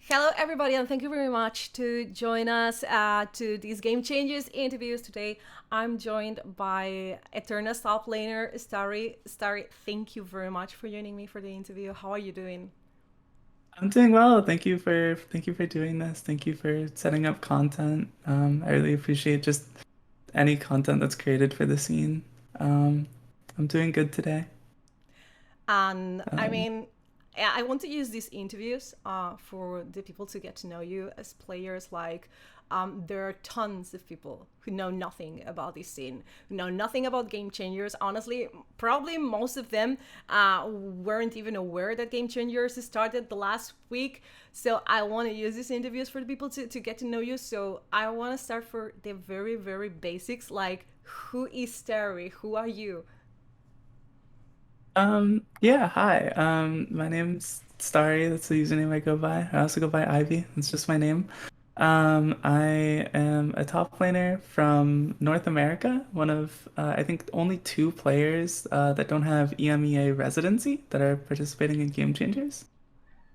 Hello, everybody, and thank you very much to join us to these Game Changes interviews today. I'm joined by Eterna Toplaner, Starrie. Starrie, thank you very much for joining me for the interview. How are you doing? I'm doing well. Thank you for doing this. Thank you for setting up content. I really appreciate just any content that's created for the scene. Um, I'm doing good today. And Um, I want to use these interviews for the people to get to know you as players. There are tons of people who know nothing about this scene, who know nothing about Game Changers. Honestly, probably most of them weren't even aware that Game Changers started the last week. So I want to use these interviews for the people to get to know you. So I want to start for the very, very basics, like who is Starry? Who are you? yeah, hi. My name's Starry. That's the username I go by. I also go by Ivy. It's just my name. I am a top laner from North America, one of I think only two players that don't have EMEA residency that are participating in Game Changers.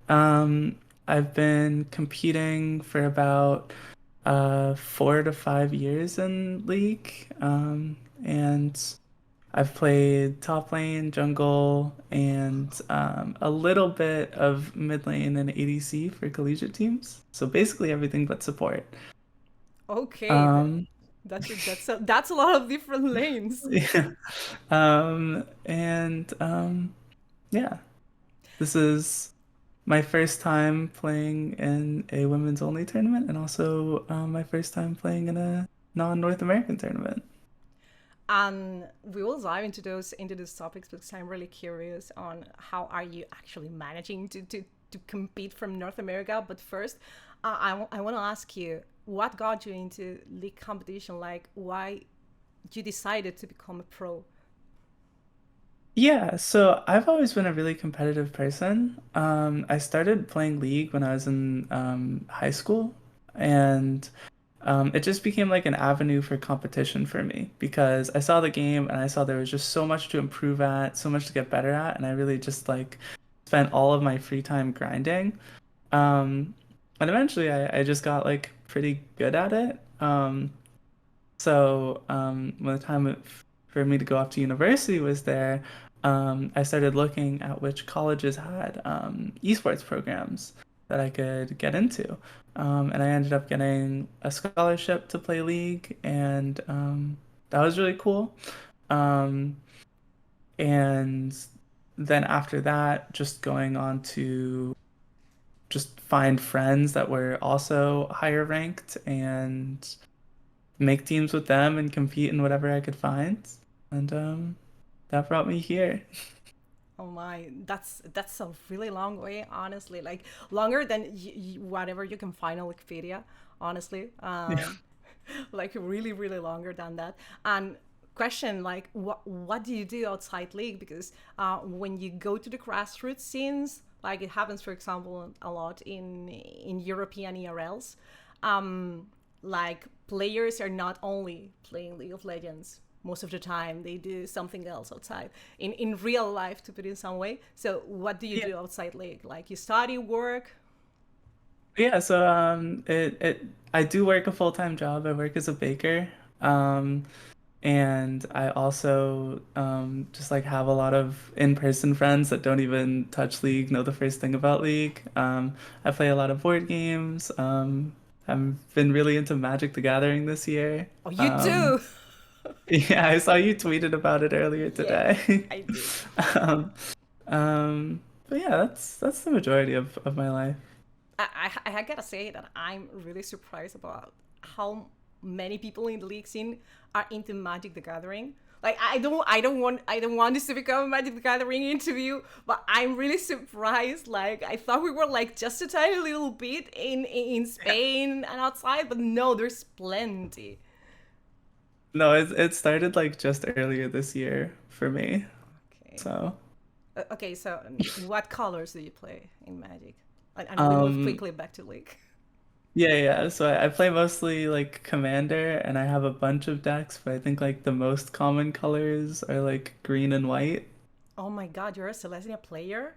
Um, I've been competing for about 4 to 5 years in League, and I've played top lane, jungle, and a little bit of mid lane and ADC for collegiate teams. So basically everything but support. Okay, Um, that's a lot of different lanes. yeah. And yeah, this is my first time playing in a women's only tournament and also my first time playing in a non-North American tournament. And we will dive into those topics because I'm really curious on how are you actually managing to compete from North America. But first, I want to ask you what got you into league competition. Like, why you decided to become a pro? Yeah, so I've always been a really competitive person. I started playing League when I was in high school, and it just became like an avenue for competition for me because I saw the game and I saw there was just so much to improve at, so much to get better at, and I really just like spent all of my free time grinding. Um, and eventually I just got like pretty good at it. So when the time for me to go off to university was there, I started looking at which colleges had esports programs that I could get into. And I ended up getting a scholarship to play League, and that was really cool. Um, and then after that, just going on to just find friends that were also higher ranked and make teams with them and compete in whatever I could find. And that brought me here. Oh my, that's a really long way, honestly. Like longer than whatever you can find on Wikipedia, honestly. Yeah. Like really, really longer than that. And question like, what do you do outside league? Because when you go to the grassroots scenes, like it happens, for example, a lot in European ERLs. Um, like players are not only playing League of Legends most of the time, they do something else outside in real life, to put it in some way. So what do you Yeah. do outside league? Like you study, work? Yeah, so it I do work a full-time job. I work as a baker. Um and I also just like have a lot of in-person friends that don't even touch League, know the first thing about League. I play a lot of board games. I've been really into Magic the Gathering this year. Oh, you do? Yeah, I saw you tweeted about it earlier Yeah, today. I did. Um, but yeah, that's the majority of my life. I gotta say that I'm really surprised about how many people in the league scene are into Magic the Gathering. Like I don't want this to become a Magic the Gathering interview, but I'm really surprised. Like I thought we were like just a tiny little bit in Spain and outside, but no, there's plenty. No, it started like just earlier this year for me. Okay. So, Okay, so what colors do you play in Magic? And we move um, quickly back to League. yeah. So I play mostly like Commander, and I have a bunch of decks, but I think like the most common colors are like green and white. Oh my god, you're a Celestia player?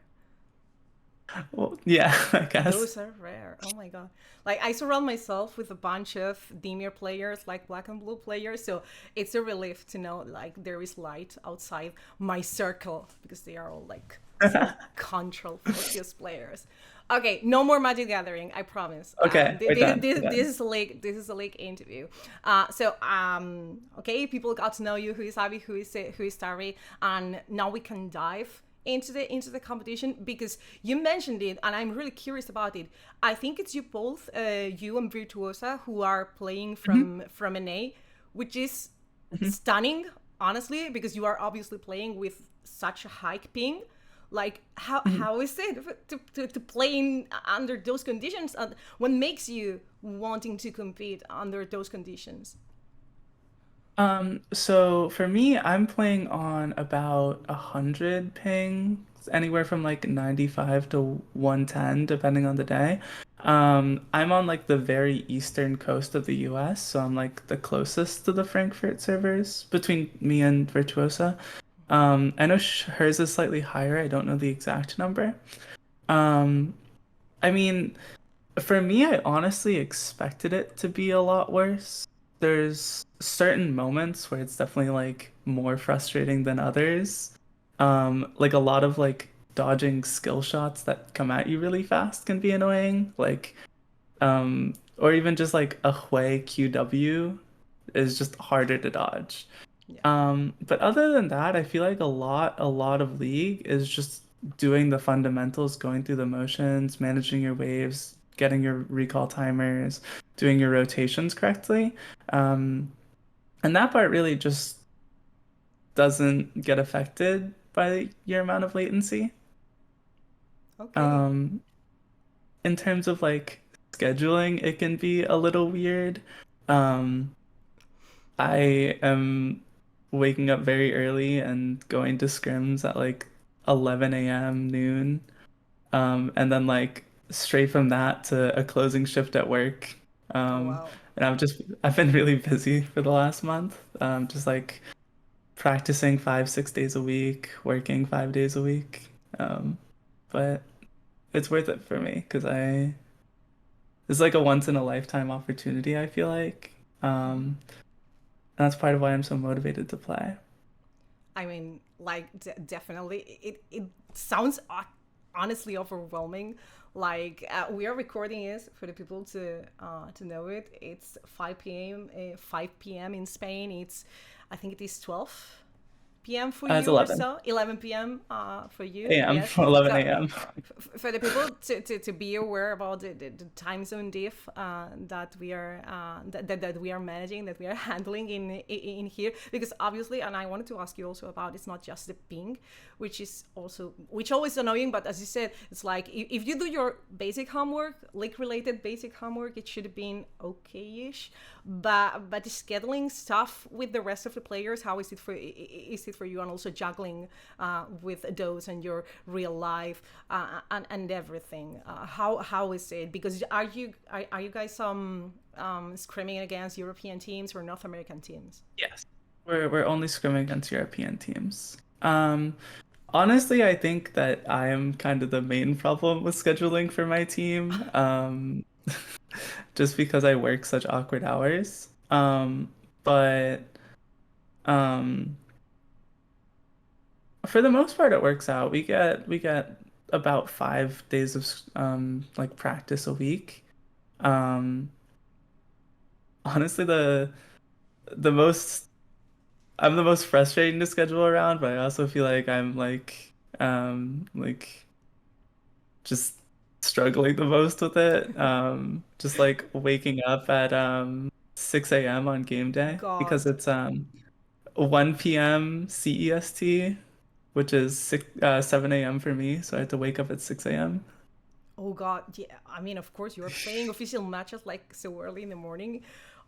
Well, yeah, I guess. Those are rare. Oh my god. Like I surround myself with a bunch of Dimir players, like black and blue players, so it's a relief to know like there is light outside my circle because they are all like so control focused players. Okay, no more Magic Gathering, I promise. Okay, we're done. We're This done. is a league. This is a league interview. Okay, people got to know you. Who is Abby? Who is Starrie? And now we can dive into the competition because you mentioned it, and I'm really curious about it. I think it's you both, you and Virtuosa, who are playing Mhm, from NA, which is mhm. stunning, honestly, because you are obviously playing with such a high ping. Like Mhm. how is it to play under those conditions? And what makes you wanting to compete under those conditions? So for me, I'm playing on about 100 ping, anywhere from like 95 to 110, depending on the day. I'm on like the very eastern coast of the US, so I'm like the closest to the Frankfurt servers between me and Virtuosa. I know hers is slightly higher. I don't know the exact number. Um, I mean, for me, I honestly expected it to be a lot worse. There's certain moments where it's definitely like more frustrating than others. Like a lot of like dodging skill shots that come at you really fast can be annoying. Like, or even just like a Hui QW is just harder to dodge. Yeah. But other than that, I feel like a lot of League is just doing the fundamentals, going through the motions, managing your waves, getting your recall timers, doing your rotations correctly. Um, and that part really just doesn't get affected by your amount of latency. Okay. Um, in terms of like scheduling, it can be a little weird. Um, I am waking up very early and going to scrims at like 11 a.m., noon. And then like straight from that to a closing shift at work. Oh Um, wow. and I've been really busy for the last month. Just like practicing 5, 6 days a week, working 5 days a week. But it's worth it for me because it's like a once in a lifetime opportunity, I feel like. And that's part of why I'm so motivated to play. I mean, like definitely, it sounds honestly overwhelming. Like we are recording this for the people to know it. It's 5 p.m. 5 p.m. in Spain. It's I think it is 12 p.m. for It's you or 11 so. 11 p.m. For you, a.m. yes. 11 So a.m. for the people to be aware about the time zone diff that we are that we are managing, that we are handling in here, because obviously, and I wanted to ask you also about, it's not just the ping, which always annoying, but as you said, it's like if you do your basic homework, like related basic homework, it should have been okay-ish, but the scheduling stuff with the rest of the players, how is it for you, and also juggling with those and your real life and everything. How is it? Because are you guys scrimming against European teams or North American teams? Yes. We're only scrimming against European teams. Honestly, I think that I am kind of the main problem with scheduling for my team. Just because I work such awkward hours. But um for the most part it works out. We get about 5 days of like practice a week. Um Honestly, the most I'm the most frustrating to schedule around, but I also feel like I'm like just struggling the most with it. Just like waking up at 6 a.m. on game day because God. it's 1 p.m. CEST, which is 7 a.m. for me, so I have to wake up at 6 a.m. Oh God, yeah. I mean, of course, you're playing official matches like so early in the morning.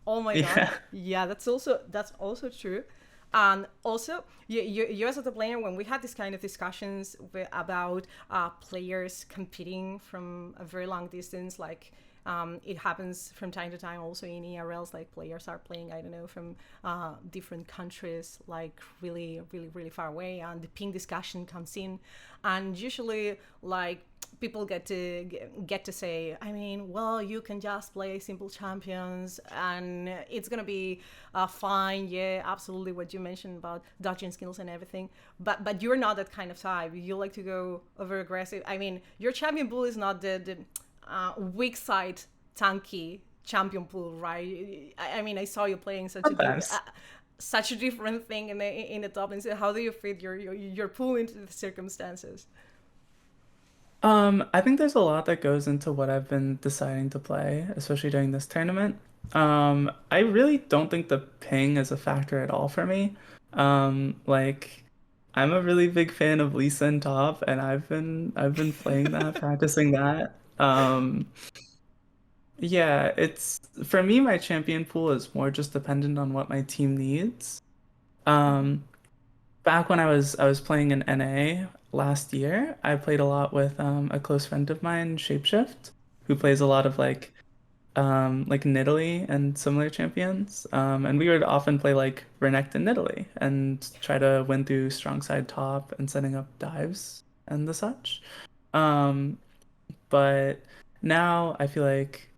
Oh my God, Yeah. yeah, that's also true. And also, you as a Toplaner, when we had this kind of discussions about players competing from a very long distance, like it happens from time to time also in ERLs, like players are playing, I don't know, from different countries, like really, really, really far away, and the ping discussion comes in. And usually, like, people get to say, I mean, well, you can just play simple champions and it's gonna be fine. Yeah, absolutely, what you mentioned about dodging skills and everything. But you're not that kind of type. You like to go over aggressive. I mean, your champion pool is not the weak side tanky champion pool, right? I mean, I saw you playing Sometimes. such a different thing in the top. And so how do you fit your pool into the circumstances? I think there's a lot that goes into what I've been deciding to play, especially during this tournament. I really don't think the ping is a factor at all for me. Like I'm a really big fan of Lisa in top, and I've been playing that, practicing that. Yeah, it's for me, my champion pool is more just dependent on what my team needs. Um, Back when I was playing in NA last year, I played a lot with a close friend of mine, Shapeshift, who plays a lot of like Nidalee and similar champions. And we would often play like Renekton Nidalee and try to win through strong side top and setting up dives and the such. Um, but now I feel like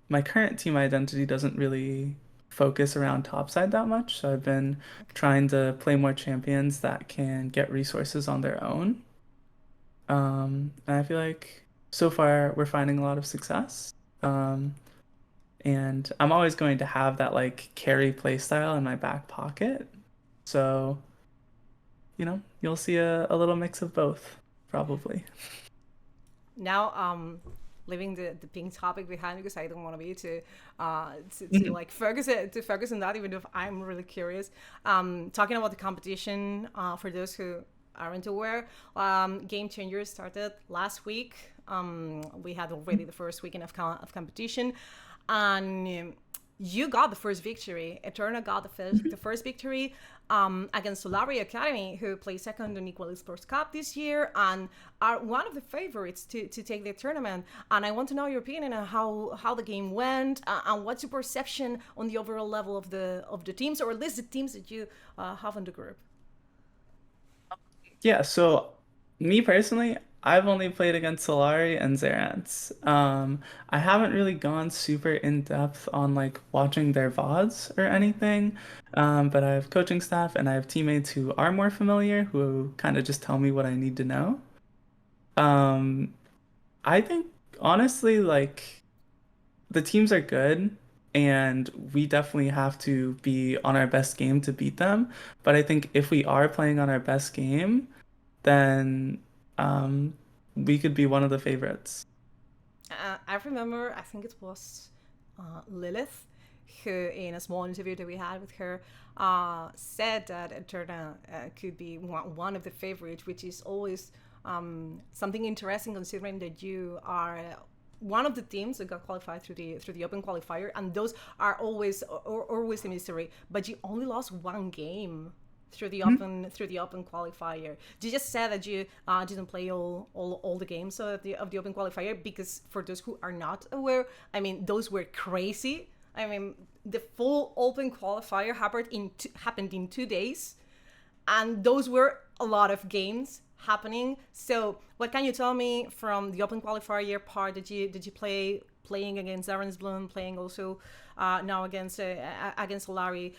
my current team identity doesn't really focus around topside that much. So I've been Okay. trying to play more champions that can get resources on their own. And I feel like so far we're finding a lot of success. Um, and I'm always going to have that like carry play style in my back pocket. So, you'll see a little mix of both, probably. Now leaving the pink topic behind because I don't want to be to Mhm. like focus on that, even if I'm really curious. Talking about the competition, for those who aren't aware, Game Changers started last week. We had already the first weekend of competition, and you got the first victory. Eterna got the first victory against Solari Academy, who plays second in Equal Sports Cup this year and are one of the favorites to take the tournament. And I want to know your opinion on how the game went and what's your perception on the overall level of the teams, or at least the teams that you have in the group. Yeah, so me personally, I've only played against Solari and Xerath. I haven't really gone super in depth on like watching their VODs or anything. But I have coaching staff and I have teammates who are more familiar who kind of just tell me what I need to know. Um, I think honestly, like the teams are good and we definitely have to be on our best game to beat them. But I think if we are playing on our best game, then um, we could be one of the favorites. I remember, I think it was Lilith, who, in a small interview that we had with her, said that Eterna could be one of the favorites, which is always something interesting considering that you are one of the teams that got qualified through the open qualifier, and those are always a mystery. But you only lost one game Mhm. through the open qualifier. You just said that you didn't play all the games of the open qualifier because for those who are not aware, I mean those were crazy. I mean the full open qualifier happened in 2 days, and those were a lot of games happening. So, what can you tell me from the open qualifier part? Did you playing against Darren's Bloom, playing also now against Larry?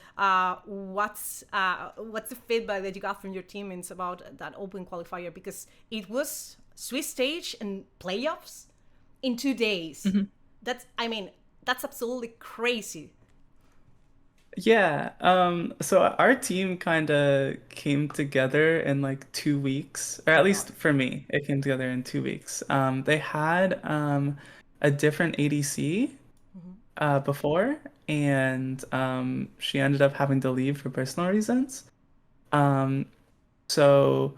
What's the feedback that you got from your teammates about that open qualifier? Because it was Swiss stage and playoffs in 2 days. Mhm. That's I mean that's absolutely crazy. Yeah, so our team kind of came together in like 2 weeks, or Oh at God. least for me, it came together in 2 weeks. They had a different ADC before, and she ended up having to leave for personal reasons. Um, so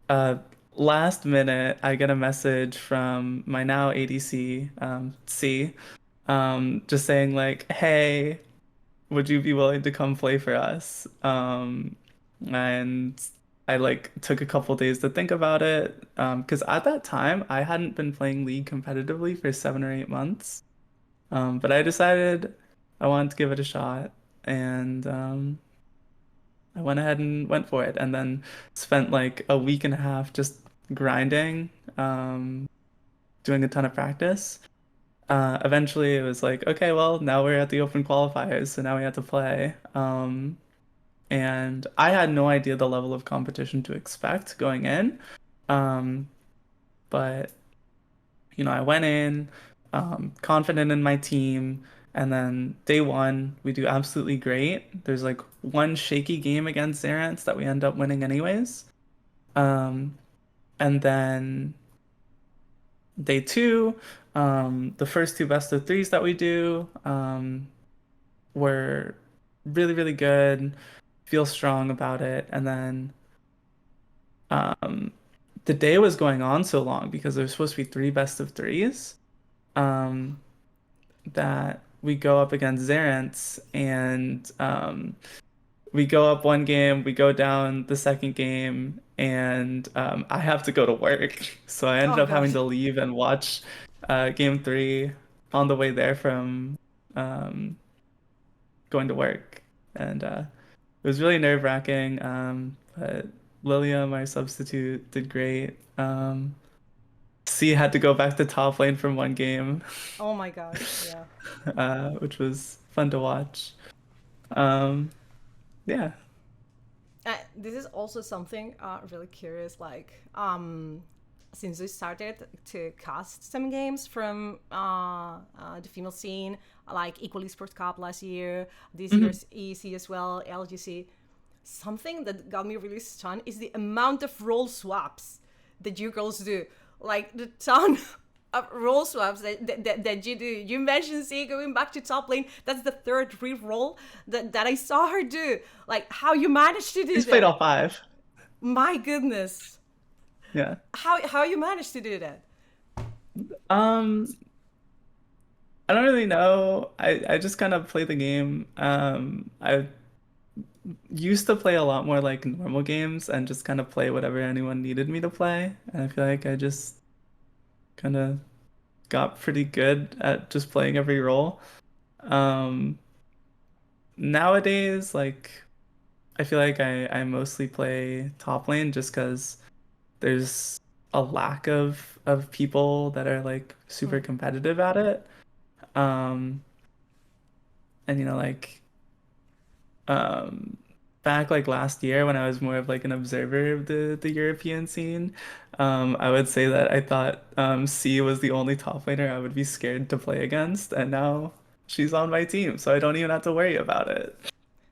Uh, Last minute, I get a message from my now ADC, C, just saying like, "Hey, would you be willing to come play for us?" And I like took a couple days to think about it, because at that time I hadn't been playing League competitively for 7 or 8 months. But I decided I wanted to give it a shot, and I went ahead and went for it and then spent like a week and a half just grinding. doing a ton of practice. Eventually, it was like, okay, well, now we're at the open qualifiers, so now we have to play. And I had no idea the level of competition to expect going in. Um, but I went in confident in my team, and then day one, we do absolutely great. There's like one shaky game against Xerance that we end up winning anyways. Um, and then day two, the first two best of threes that we do, were really, really good. Feel strong about it. And then um, the day was going on so long because there's supposed to be three best of threes. Um, that we go up against Xerance and we go up one game, we go down the second game, and I have to go to work. So I ended Oh up God. having to leave and watch game three on the way there from um, going to work. And it was really nerve-wracking. But Lilia, my substitute, did great. C had to go back to top lane from one game, Oh my gosh. Yeah. which was fun to watch. Um, yeah. This is also something really curious. Like, since we started to cast some games from the female scene, like Equally Sports Cup last year, this Mhm. year's EC as well, LGC. Something that got me really stunned is the amount of role swaps that you girls do. Like the ton of role swaps that you do. You mentioned C going back to top lane. That's the third re-roll that I saw her do. Like how you managed to do He's played all that. five. My goodness. Yeah. How you managed to do that. Um, I don't really know. I just kind of play the game. I used to play a lot more like normal games and just kind of play whatever anyone needed me to play. And I feel like I just kind of got pretty good at just playing every role. Um, Nowadays, like I feel like I mostly play top lane just because there's a lack of people that are like super Mm. competitive at it. Um, and like um back like last year when I was more of like an observer of the European scene, I would say that I thought C was the only top laner I would be scared to play against, and now she's on my team, so I don't even have to worry about it.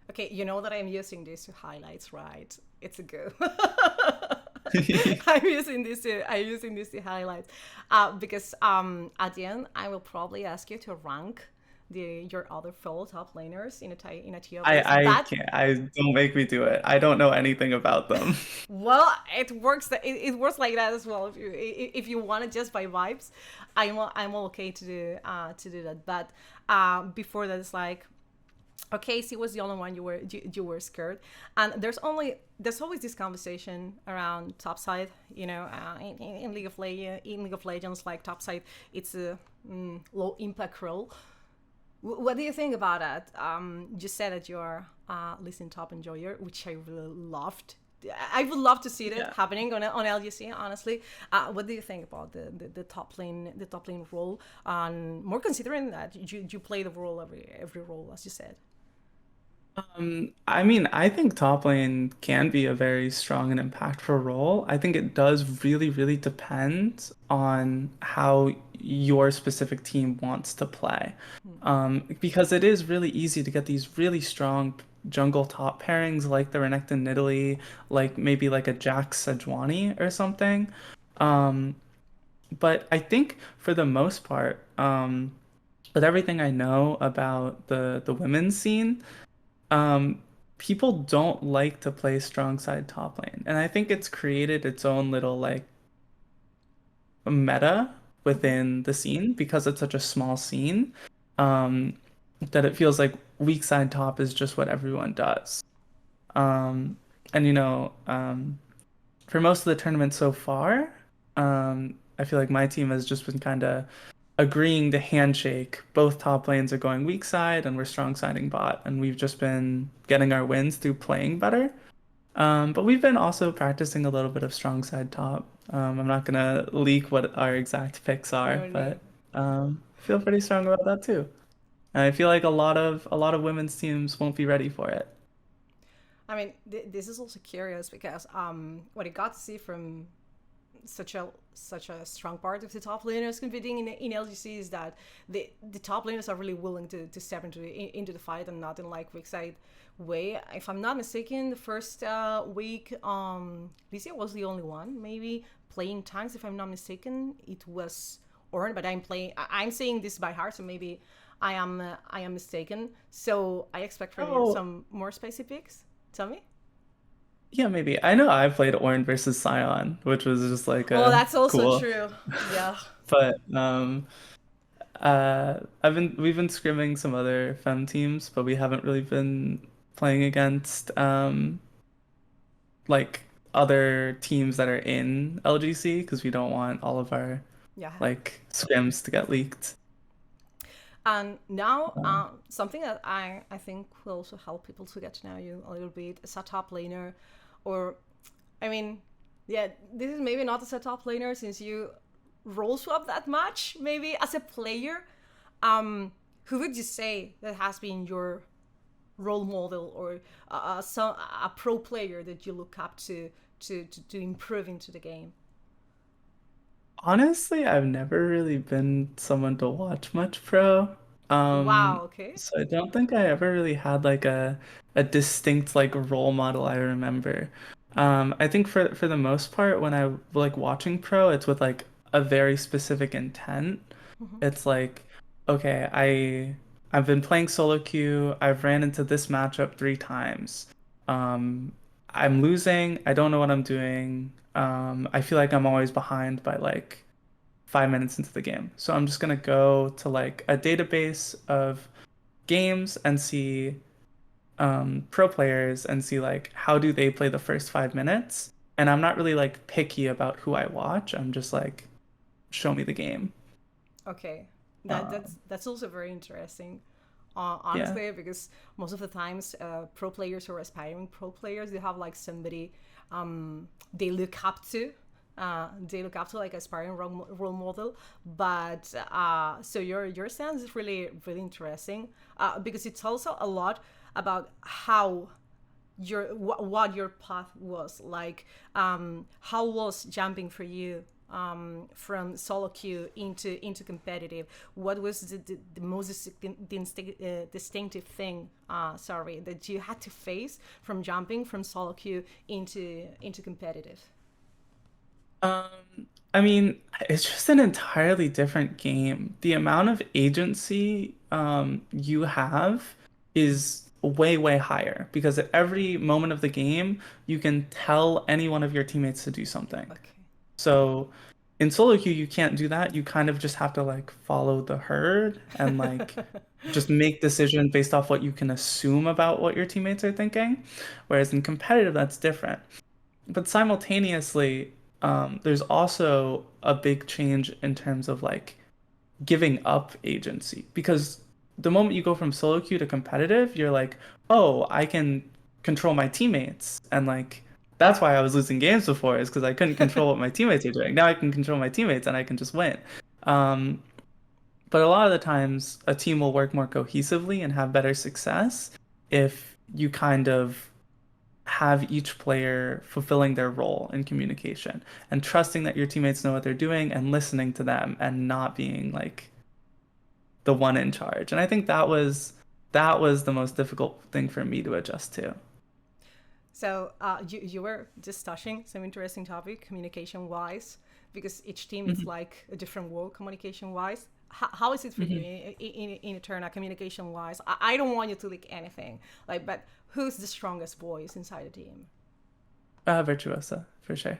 Okay, you know that I'm using these highlights, right? It's a go. I I'm using these to highlights, because at the end I will probably ask you to rank the your other full top laners in a tier list. I But can't. I don't make me do it. I don't know anything about them. well, it works. It works like that as well. If you want it just by vibes, I'm okay to do that. But before that, it's like okay, C was the only one you were scared, and there's always this conversation around topside. In League of Legends, like topside, it's a low impact role. What do you think about that? You said that you're listening top enjoyer, which I really loved. I would love to see that Yeah. happening on LGC. Honestly, what do you think about the top lane role? More considering that you play the role every role, as you said. I mean, I think top lane can be a very strong and impactful role. I think it does really, really depend on how your specific team wants to play. Because it is really easy to get these really strong jungle top pairings like the Renekton Nidalee, like maybe like a Jax Sejuani or something. Um, but I think for the most part, with everything I know about the women's scene, um, people don't like to play strong side top lane. And I think it's created its own little like meta Mm-hmm. within the scene because it's such a small scene, um, that it feels like weak side top is just what everyone does. Um, and for most of the tournament so far, I feel like my team has just been kind of agreeing to handshake. Both top lanes are going weak side, and we're strong siding bot, and we've just been getting our wins through playing better. But we've been also practicing a little bit of strong side top. I'm not gonna leak what our exact picks are, No but need. feel pretty strong about that too. And I feel like a lot of women's teams won't be ready for it. I mean, this is also curious because what I got to see from such a strong part of the top laners competing in LGC is that the top laners are really willing to step into the fight and not in like weak side way. If I'm not mistaken, the first week, Lizzie was the only one maybe playing tanks. If I'm not mistaken, it was Orin, but I'm saying this by heart, so maybe I am mistaken. So I expect from you Oh, some more spicy picks. Tell me. yeah, maybe. I know I played Ornn versus Sion, which was just like Oh, a that's also cool. true. Yeah. But we've been scrimming some other fem teams, but we haven't really been playing against like other teams that are in LGC because we don't want all of our Yeah. like scrims to get leaked. And now, Um, something that I think will also help people to get to know you a little bit as a top laner, or, I mean, yeah, this is maybe not as a top laner since you role swap that much, maybe as a player. Who would you say that has been your role model or a pro player that you look up to improve into the game? Honestly, I've never really been someone to watch much pro. Wow, Um, okay. so I don't think I ever really had like a distinct like role model I remember. I think for the most part when I like watching pro, it's with like a very specific intent. Hmm. It's like, okay, I've been playing solo queue. I've ran into this matchup 3 times. Um, I'm losing. I don't know what I'm doing. I feel like I'm always behind by like 5 minutes into the game. So I'm just gonna go to like a database of games and see pro players and see like how do they play the first 5 minutes. And I'm not really like picky about who I watch. I'm just like, show me the game. Okay, Um, that's also very interesting. yeah. Honestly, because most of the times, pro players or aspiring pro players, they have like somebody they look up to. They look up to like aspiring role model, but so your stance is really really interesting because it's also a lot about how what your path was like. How was jumping for you from solo queue into competitive? What was the most distinctive thing, sorry, that you had to face from jumping from solo queue into competitive? I mean, it's just an entirely different game. The amount of agency you have is way, way higher because at every moment of the game, you can tell any one of your teammates to do something. Okay. So in solo queue, you can't do that. You kind of just have to like follow the herd and like just make decisions based off what you can assume about what your teammates are thinking. Whereas in competitive, that's different. But simultaneously, there's also a big change in terms of like giving up agency because the moment you go from solo queue to competitive, you're like, oh, I can control my teammates. And like that's why I was losing games before is because I couldn't control what my teammates are doing. Now I can control my teammates and I can just win. Um, but a lot of the times a team will work more cohesively and have better success if you kind of have each player fulfilling their role in communication and trusting that your teammates know what they're doing and listening to them and not being like the one in charge. And I think that was the most difficult thing for me to adjust to. So you were just touching some interesting topic communication wise, because each team it's Hmm. like a different world communication wise. How is it for you Hmm. in Eterna communication wise? I don't want you to leak anything, like, but who's the strongest voice inside the team? Virtuosa for sure.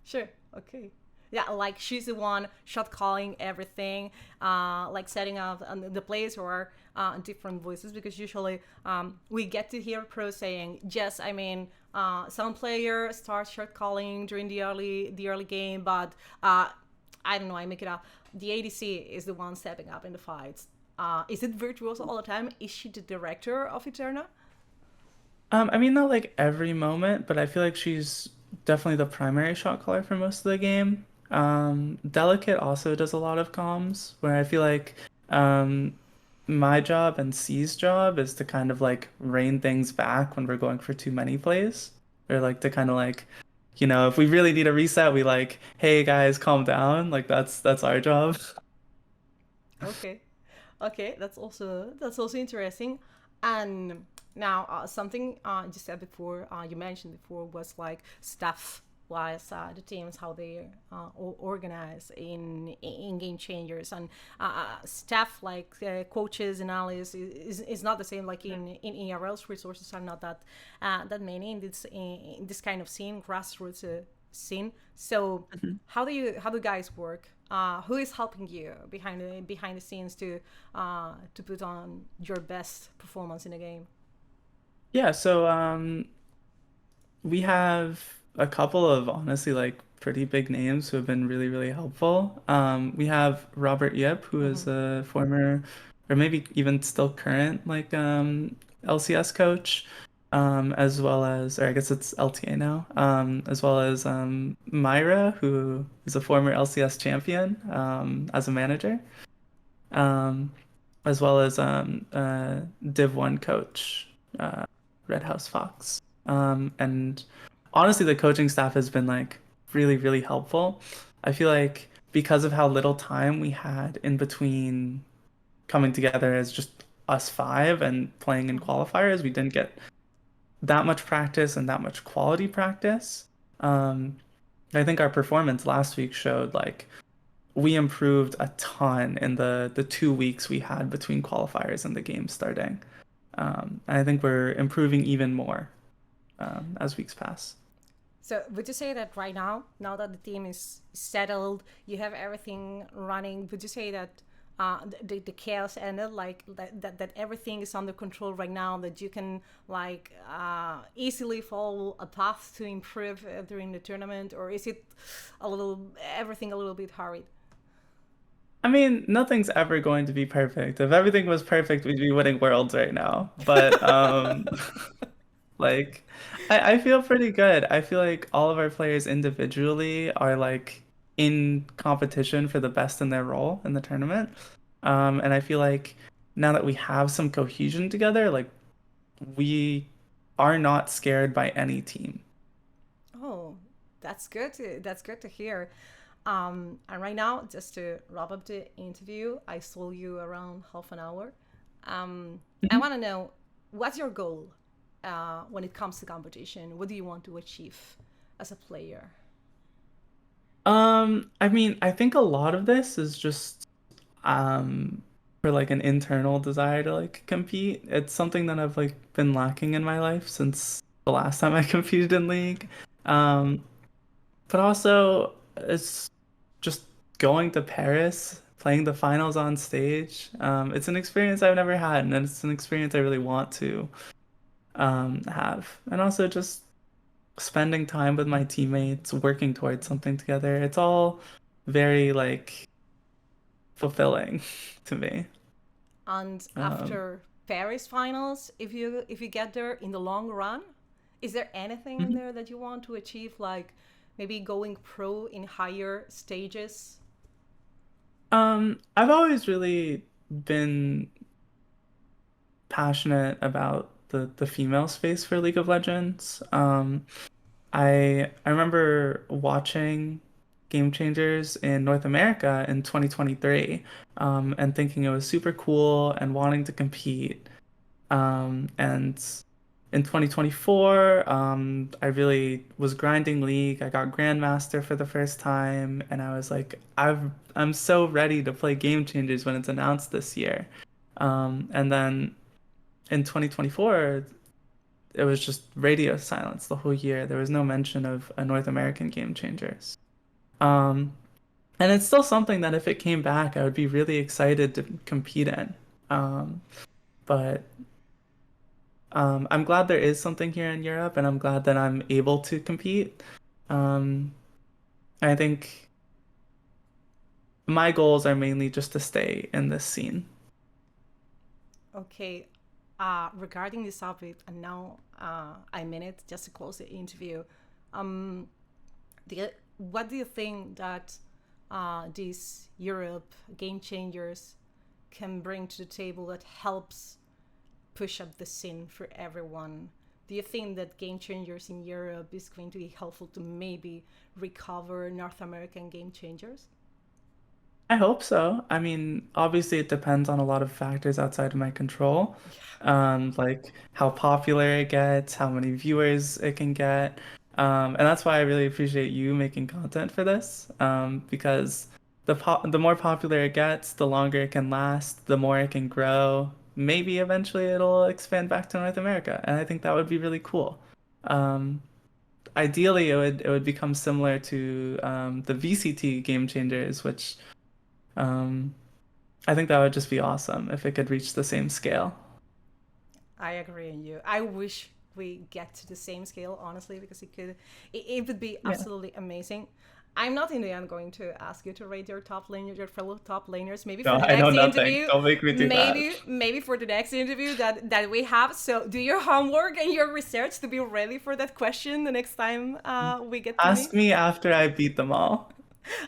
Sure. Okay. Yeah, like she's the one shot calling everything, like setting up the plays or different voices because usually we get to hear pro saying, yes, I mean, some player starts shot calling during the early game, but I don't know, I make it up. The ADC is the one stepping up in the fights. Is it virtuoso all the time? Is she the director of Eterna? I mean, not like every moment, but I feel like she's definitely the primary shot caller for most of the game. Delicate also does a lot of comms, where I feel like um, my job and C's job is to kind of like rein things back when we're going for too many plays, or like to kind of like, if we really need a reset, we like, hey guys, calm down. Like that's our job. Okay. Okay, that's also interesting. And now something you said before, you mentioned before, was like staff wise, the teams, how they organize in game changers, and staff like coaches and allies is not the same like in ERLs. Resources are not that many in this kind of scene, grassroots scene. So how do guys work? Who is helping you behind the scenes to put on your best performance in a game? Yeah, so we have a couple of honestly like pretty big names who have been really, really helpful. We have Robert Yip, who is Mm-hmm. a former, or maybe even still current, like LCS coach, as well as, or I guess it's LTA now, as well as Myra, who is a former LCS champion as a manager, um, as well as Div 1 coach, uh, Red House Fox. And honestly, the coaching staff has been like really, really helpful. I feel like because of how little time we had in between coming together as just us five and playing in Mm-hmm. qualifiers, we didn't get that much practice and that much quality practice. Um, I think our performance last week showed like we improved a ton in the 2 weeks we had between qualifiers and the game starting. And I think we're improving even more as weeks pass. So would you say that right now that the team is settled, you have everything running, would you say that the chaos ended, like that everything is under control right now, that you can like easily follow a path to improve during the tournament, or is it everything a little bit hurried? I mean, nothing's ever going to be perfect. If everything was perfect, we'd be winning worlds right now. But like I feel pretty good. I feel like all of our players individually are like in competition for the best in their role in the tournament. And I feel like now that we have some cohesion together, like we are not scared by any team. Oh, that's good to hear. And right now, just to wrap up the interview, I saw you around half an hour. I Mhm. want to know, what's your goal when it comes to competition? What do you want to achieve as a player? I mean, I think a lot of this is just for like an internal desire to like compete. It's something that I've like been lacking in my life since the last time I competed in League. Um, but also it's just going to Paris, playing the finals on stage. It's an experience I've never had, and it's an experience I really want to have. And also just spending time with my teammates, working towards something together. It's all very like fulfilling to me. And Um, after Paris finals, if you get there in the long run, is there anything in mhm. there that you want to achieve, like maybe going pro in higher stages? I've always really been passionate about the female space for League of Legends. I remember watching Game Changers in North America in 2023, and thinking it was super cool and wanting to compete. And in 2024, I really was grinding League. I got Grandmaster for the first time, and I was like, I'm so ready to play Game Changers when it's announced this year. And then in 2024, it was just radio silence the whole year. There was no mention of a North American Game Changers. Um, and it's still something that if it came back, I would be really excited to compete in. Um, but I'm glad there is something here in Europe, and I'm glad that I'm able to compete. Um, I think my goals are mainly just to stay in this scene. Okay, regarding this topic, and now I mean it just to close the interview. What do you think that these Europe game changers can bring to the table that helps push up the scene for everyone? Do you think that game changers in Europe is going to be helpful to maybe recover North American game changers? I hope so. I mean, obviously, it depends on a lot of factors outside of my control, Yeah, like how popular it gets, how many viewers it can get. And that's why I really appreciate you making content for this, because the more popular it gets, the longer it can last, the more it can grow. Maybe eventually it'll expand back to North America, and I think that would be really cool. Um, Ideally, it would become similar to the VCT Game Changers, which um, I think that would just be awesome if it could reach the same scale. I agree on you. I wish we get to the same scale, honestly, because it would be Yeah. absolutely amazing. I'm not in the end going to ask you to rate your top laners, your fellow top laners. Maybe No, for the I know next nothing. interview, Don't make me do that. maybe for the next interview that we have. So do your homework and your research to be ready for that question the next time we get to Ask meet. me after I beat them all.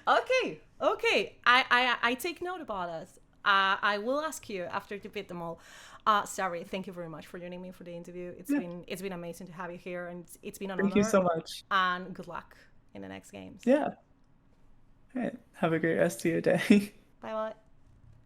Okay, okay. I take note about us. I will ask you after you beat them all. Sorry, thank you very much for joining me for the interview. Yeah. It's been amazing to have you here, and it's been an Thank you honor. so much. And good luck in the next games. Yeah. All right. Have a great rest of your day. Bye bye.